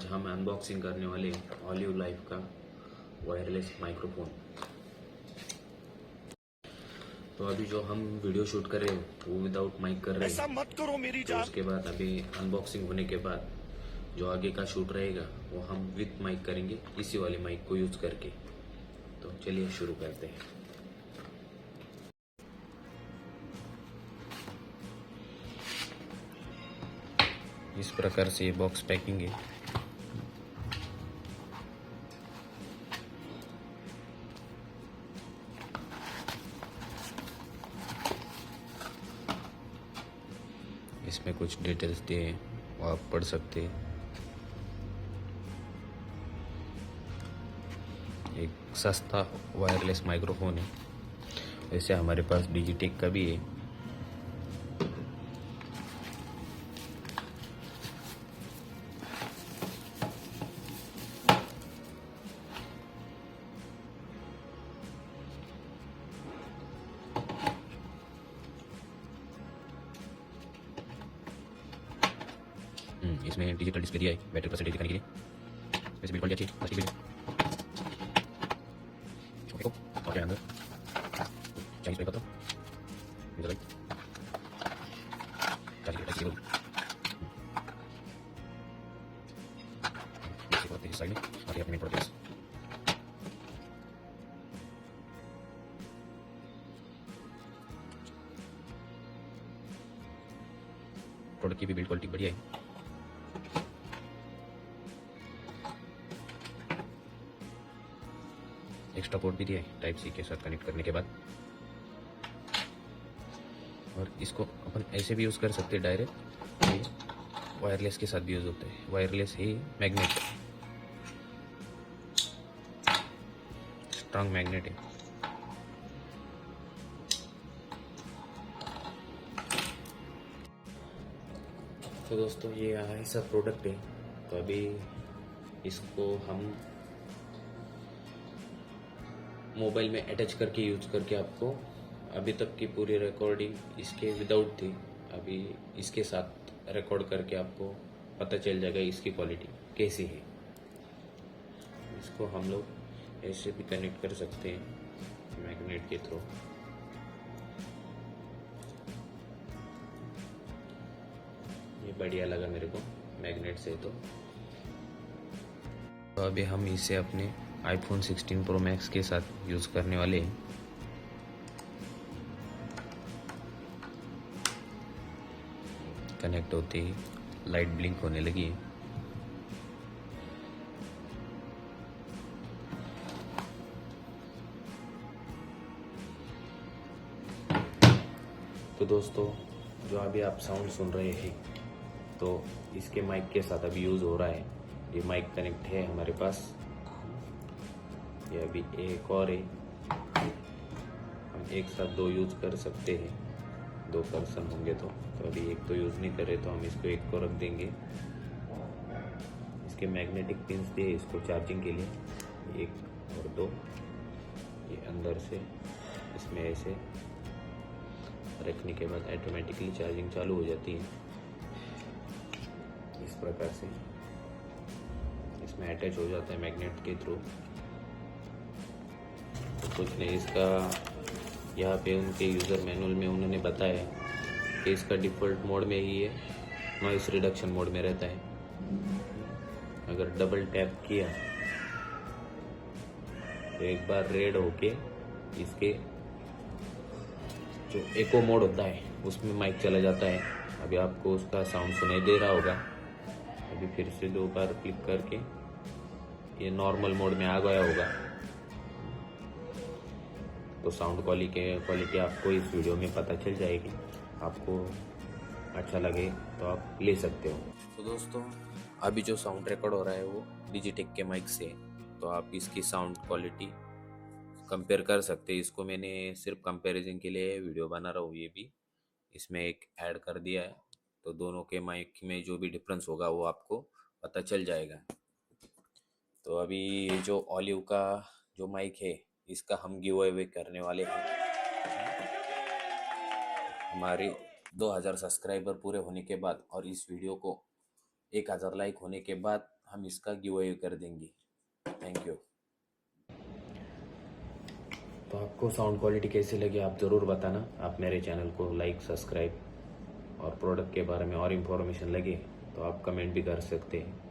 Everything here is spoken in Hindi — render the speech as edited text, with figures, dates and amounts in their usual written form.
आज हम अनबॉक्सिंग करने वाले ऑलिव लाइफ का वायरलेस माइक्रोफोन। तो अभी जो हम वीडियो शूट कर रहे हैं वो विदाउट माइक कर रहे हैं। ऐसा मत करो मेरी तो जान। उसके बाद अभी अनबॉक्सिंग होने के बाद जो आगे का शूट रहेगा वो हम विथ माइक करेंगे, इसी वाले माइक को यूज करके। तो चलिए शुरू करते हैं। इस प्रकार से ये बॉक्स पैकिंग है। इसमें कुछ डिटेल्स दिए हैं, वो आप पढ़ सकते हैं। एक सस्ता वायरलेस माइक्रोफोन है। वैसे हमारे पास डिजिटेक का भी है। इसमें डिजिटल डिस्प्ले दिया है बैटरी परसेंटेज दिखाने के लिए। वैसे बिल्कुल अच्छी प्लास्टिक बिल्ड ओके और क्या अंदर चालीस रुपये का तो इधर चालीस रुपये इस साइड में और ये अपने प्रोडक्ट्स। प्रोडक्ट की भी बिल्ड क्वालिटी बढ़िया है। एक्स्ट्रा पोर्ट भी दिया है टाइप सी के साथ कनेक्ट करने के बाद। और इसको अपन ऐसे भी यूज़ कर सकते हैं डायरेक्ट, ये वायरलेस के साथ भी यूज़ होता है। वायरलेस ही मैग्नेट, स्ट्रांग मैग्नेट है। तो दोस्तों ये ऐसा प्रोडक्ट है। तो अभी इसको हम मोबाइल में अटैच करके यूज करके आपको अभी तक की पूरी रिकॉर्डिंग इसके विदाउट थी, अभी इसके साथ रिकॉर्ड करके आपको पता चल जाएगा इसकी क्वालिटी कैसी है। इसको हम लोग ऐसे भी कनेक्ट कर सकते हैं मैग्नेट के थ्रू। ये बढ़िया लगा मेरे को मैग्नेट से। तो अभी हम इसे अपने आईफोन 16 प्रो मैक्स के साथ यूज़ करने वाले हैं। कनेक्ट होते ही लाइट ब्लिंक होने लगी है। तो दोस्तों जो अभी आप साउंड सुन रहे हैं तो इसके माइक के साथ अभी यूज़ हो रहा है। ये माइक कनेक्ट है हमारे पास। ये अभी एक और है, हम एक साथ दो यूज़ कर सकते हैं, दो पर्सन होंगे तो अभी एक तो यूज़ नहीं कर रहे तो हम इसको एक को रख देंगे। इसके मैग्नेटिक पिंस दिए इसको चार्जिंग के लिए, एक और दो। ये अंदर से इसमें ऐसे रखने के बाद ऑटोमेटिकली चार्जिंग चालू हो जाती है। इस प्रकार से इसमें अटैच हो जाता है मैग्नेट के थ्रू। तो कुछ नहीं, इसका यहाँ पे उनके यूज़र मैनुअल में उन्होंने बताया कि इसका डिफ़ॉल्ट मोड में ही है, नॉइस रिडक्शन मोड में रहता है। अगर डबल टैप किया तो एक बार रेड होके इसके जो एको मोड होता है उसमें माइक चला जाता है। अभी आपको उसका साउंड सुनाई दे रहा होगा। अभी फिर से दो बार क्लिक करके ये नॉर्मल मोड में आ गया होगा। तो साउंड क्वालिटी आपको इस वीडियो में पता चल जाएगी। आपको अच्छा लगे तो आप ले सकते हो। तो दोस्तों अभी जो साउंड रिकॉर्ड हो रहा है वो डिजिटेक के माइक से, तो आप इसकी साउंड क्वालिटी कंपेयर कर सकते हैं। इसको मैंने सिर्फ कंपैरिजन के लिए वीडियो बना रहा हूँ। ये भी इसमें एक ऐड कर दिया है, तो दोनों के माइक में जो भी डिफरेंस होगा वो आपको पता चल जाएगा। तो अभी ये जो ऑलिव का जो माइक है इसका हम गिव अवे करने वाले हैं। हमारे 2000 सब्सक्राइबर पूरे होने के बाद और इस वीडियो को 1000 लाइक होने के बाद हम इसका गिव अवे कर देंगे। Thank you. तो आपको साउंड क्वालिटी कैसी लगी आप ज़रूर बताना। आप मेरे चैनल को लाइक, सब्सक्राइब और प्रोडक्ट के बारे में और इन्फॉर्मेशन लगे तो आप कमेंट भी कर सकते हैं।